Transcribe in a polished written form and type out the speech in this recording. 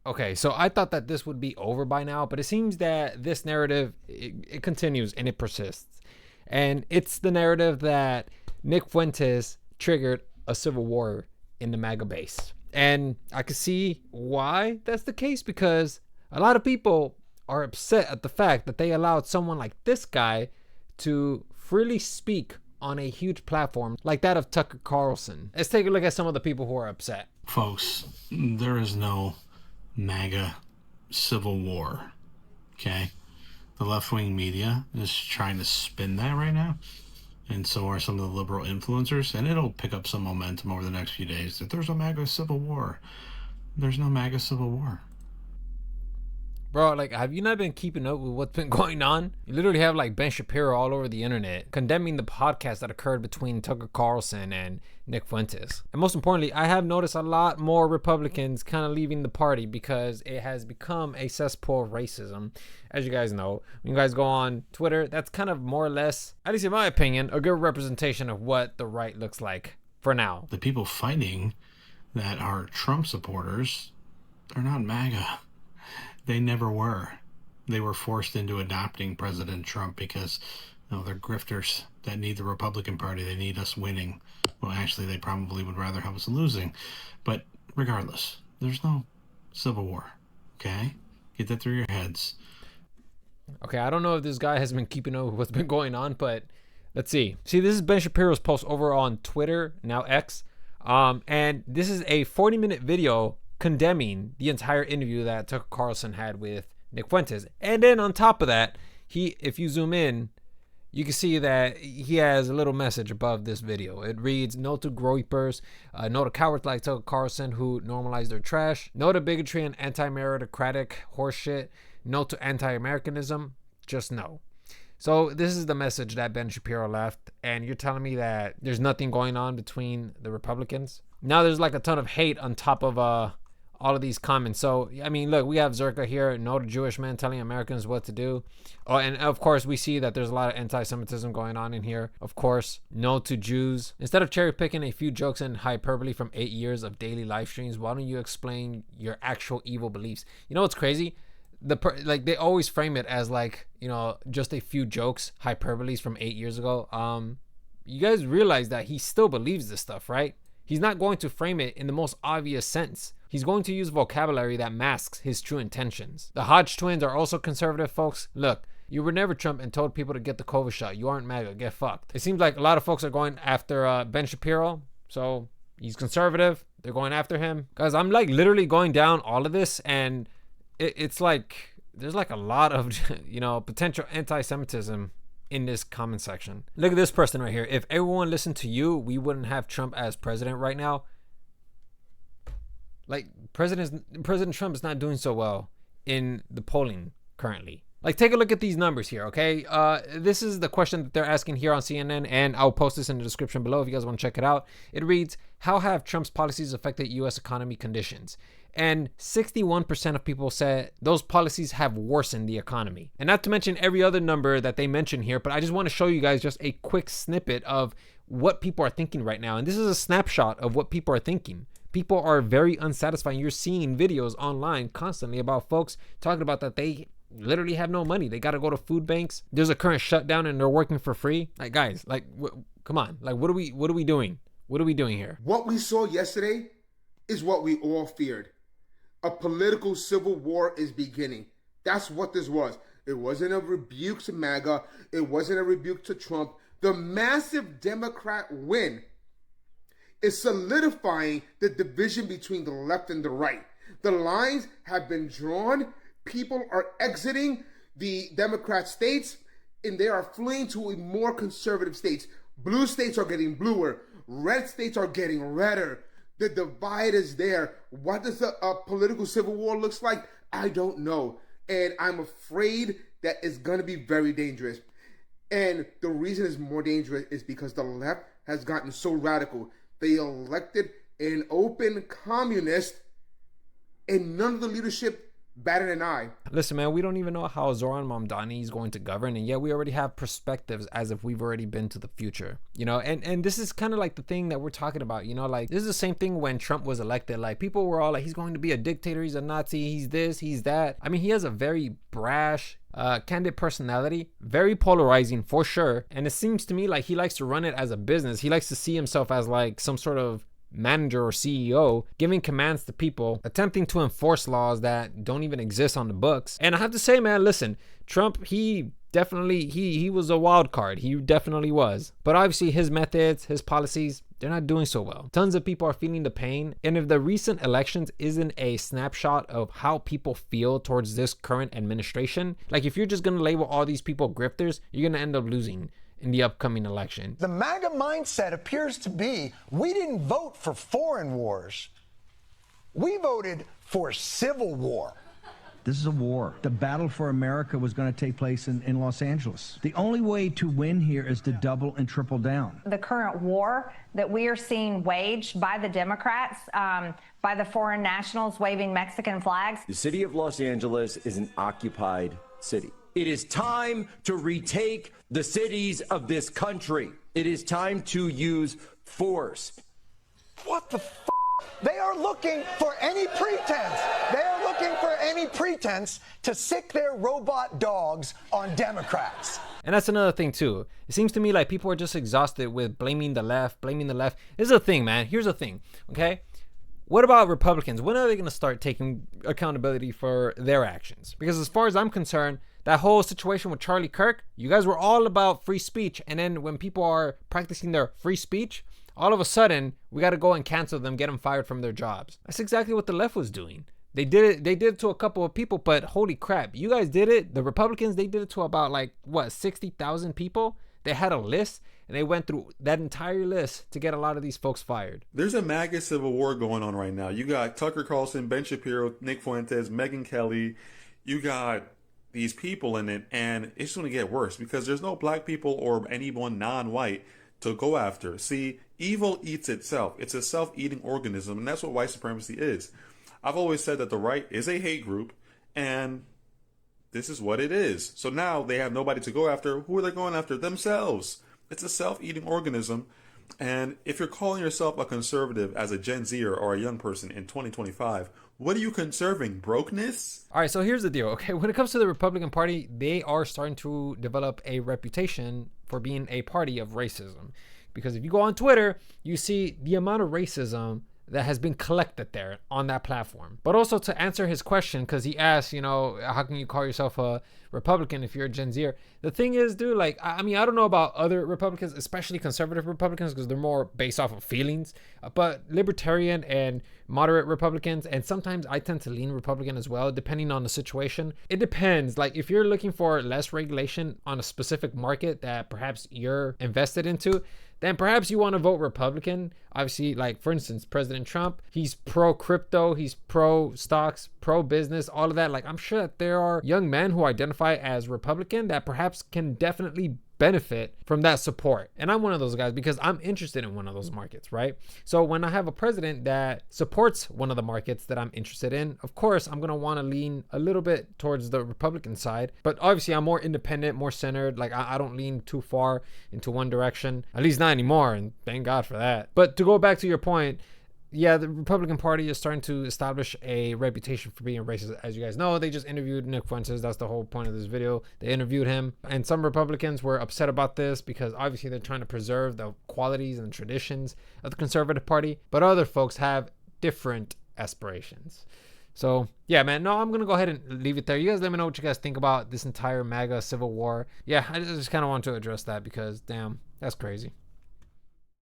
Okay, so I thought that this would be over by now, but it seems that this narrative it continues and it persists. And it's the narrative that Nick Fuentes triggered a civil war in the MAGA base. And I can see why that's the case, because a lot of people are upset at the fact that they allowed someone like this guy to freely speak on a huge platform like that of Tucker Carlson. Let's take a look at some of the people who are upset. Folks, there is no MAGA civil war, okay? The left-wing media is trying to spin that right now, and so are some of the liberal influencers, and it'll pick up some momentum over the next few days that there's a MAGA civil war. There's no MAGA civil war. Bro, like, have you not been keeping up with what's been going on? You literally have, like, Ben Shapiro all over the internet condemning the podcast that occurred between Tucker Carlson and Nick Fuentes. And most importantly, I have noticed a lot more Republicans kind of leaving the party because it has become a cesspool of racism. As you guys know, when you guys go on Twitter, that's kind of more or less, at least in my opinion, a good representation of what the right looks like for now. The people fighting that are Trump supporters are not MAGA. They never were. They were forced into adopting President Trump because, they're grifters that need the Republican Party. They need us winning. Well, actually, they probably would rather have us losing. But regardless, there's no civil war. Okay? Get that through your heads. Okay, I don't know if this guy has been keeping up with what's been going on, but let's see. See, this is Ben Shapiro's post over on Twitter, now X. And this is a 40-minute video condemning the entire interview that Tucker Carlson had with Nick Fuentes. And then on top of that, if you zoom in, you can see that he has a little message above this video. It reads, "No to groypers, no to cowards like Tucker Carlson who normalize their trash, no to bigotry and anti-meritocratic horseshit, no to anti-Americanism, just no." So this is the message that Ben Shapiro left, and you're telling me that there's nothing going on between the Republicans? Now there's like a ton of hate on top of all of these comments. So, I mean, look, we have Zerka here, no to Jewish men telling Americans what to do. Oh, and of course, we see that there's a lot of anti-Semitism going on in here. Of course, no to Jews. Instead of cherry picking a few jokes and hyperbole from 8 years of daily live streams, why don't you explain your actual evil beliefs? You know what's crazy? They always frame it as like, just a few jokes, hyperboles from 8 years ago. You guys realize that he still believes this stuff, right? He's not going to frame it in the most obvious sense. He's going to use vocabulary that masks his true intentions. The Hodge twins are also conservative, folks. Look, you were never Trump and told people to get the COVID shot. You aren't MAGA. Get fucked. It seems like a lot of folks are going after Ben Shapiro. So he's conservative. They're going after him. Guys, I'm like literally going down all of this, and it's like there's like a lot of, potential anti-Semitism in this comment section. Look at this person right here. If everyone listened to you, we wouldn't have Trump as president right now. Like, President Trump is not doing so well in the polling currently. Like, take a look at these numbers here, okay? This is the question that they're asking here on CNN, and I'll post this in the description below if you guys want to check it out. It reads, how have Trump's policies affected U.S. economy conditions? And 61% of people said those policies have worsened the economy. And not to mention every other number that they mention here, but I just want to show you guys just a quick snippet of what people are thinking right now. And this is a snapshot of what people are thinking. People are very unsatisfied. You're seeing videos online constantly about folks talking about that they literally have no money. They got to go to food banks. There's a current shutdown and they're working for free. Like, guys, come on. Like, what are we doing? What are we doing here? What we saw yesterday is what we all feared. A political civil war is beginning. That's what this was. It wasn't a rebuke to MAGA. It wasn't a rebuke to Trump. The massive Democrat win is solidifying the division between the left and the right. The lines have been drawn. People are exiting the Democrat states, and they are fleeing to more conservative states. Blue states are getting bluer. Red states are getting redder. The divide is there. What does a political civil war looks like? I don't know. And I'm afraid that it's going to be very dangerous. And the reason it's more dangerous is because the left has gotten so radical. They elected an open communist, and none of the leadership batted an eye. Listen, man, we don't even know how Zoran Mamdani is going to govern, and yet we already have perspectives as if we've already been to the future, you know. And this is kind of like the thing that we're talking about, you know, like this is the same thing when Trump was elected. Like people were all like, he's going to be a dictator, he's a Nazi, he's this, he's that. I mean, he has a very brash, candid personality, very polarizing for sure. And it seems to me like he likes to run it as a business. He likes to see himself as like some sort of manager or CEO, giving commands to people, attempting to enforce laws that don't even exist on the books. And I have to say, man, listen, Trump, he definitely, he was a wild card. He definitely was. But obviously his methods, his policies, they're not doing so well. Tons of people are feeling the pain. And if the recent elections isn't a snapshot of how people feel towards this current administration, like if you're just going to label all these people grifters, you're going to end up losing in the upcoming election. The MAGA mindset appears to be, we didn't vote for foreign wars. We voted for civil war. This is a war. The battle for America was going to take place in Los Angeles. The only way to win here is to double and triple down. The current war that we are seeing waged by the Democrats, by the foreign nationals waving Mexican flags. The city of Los Angeles is an occupied city. It is time to retake the cities of this country. It is time to use force. What the f***? They are looking for any pretense. They are looking for any pretense to sick their robot dogs on Democrats. And that's another thing too. It seems to me like people are just exhausted with blaming the left, blaming the left. This is the thing, man. Here's the thing, okay? What about Republicans? When are they going to start taking accountability for their actions? Because as far as I'm concerned, that whole situation with Charlie Kirk, you guys were all about free speech. And then when people are practicing their free speech, all of a sudden, we got to go and cancel them, get them fired from their jobs. That's exactly what the left was doing. They did it to a couple of people, but holy crap, you guys did it. The Republicans, they did it to about 60,000 people. They had a list and they went through that entire list to get a lot of these folks fired. There's a MAGA civil war going on right now. You got Tucker Carlson, Ben Shapiro, Nick Fuentes, Megyn Kelly. You got these people in it, and it's going to get worse because there's no black people or anyone non-white to go after. See, evil eats itself. It's a self-eating organism, and that's what white supremacy is. I've always said that the right is a hate group, and this is what it is. So now they have nobody to go after. Who are they going after? Themselves. It's a self-eating organism. And if you're calling yourself a conservative as a Gen Zer or a young person in 2025, what are you conserving? Brokenness? All right, so here's the deal, okay? When it comes to the Republican Party, they are starting to develop a reputation for being a party of racism. Because if you go on Twitter, you see the amount of racism that has been collected there on that platform. But also to answer his question, because he asked, you know, how can you call yourself a Republican if you're a Gen Zer? The thing is, dude, like, I mean, I don't know about other Republicans, especially conservative Republicans, because they're more based off of feelings, but libertarian and moderate Republicans, and sometimes I tend to lean Republican as well, depending on the situation. It depends. Like, if you're looking for less regulation on a specific market that perhaps you're invested into, then perhaps you want to vote Republican. Obviously, like, for instance, President Trump, he's pro crypto, he's pro stocks, pro business, all of that. Like, I'm sure that there are young men who identify as Republican that perhaps can definitely benefit from that support. And I'm one of those guys because I'm interested in one of those markets, right? So when I have a president that supports one of the markets that I'm interested in, of course, I'm going to want to lean a little bit towards the Republican side. But obviously, I'm more independent, more centered. Like, I don't lean too far into one direction, at least not anymore. And thank God for that. But to go back to your point, yeah, the Republican Party is starting to establish a reputation for being racist. As you guys know, they just interviewed Nick Fuentes. That's the whole point of this video. They interviewed him. And some Republicans were upset about this because obviously they're trying to preserve the qualities and traditions of the conservative party. But other folks have different aspirations. So, yeah, man, no, I'm going to go ahead and leave it there. You guys let me know what you guys think about this entire MAGA civil war. Yeah, I just kind of want to address that because, damn, that's crazy.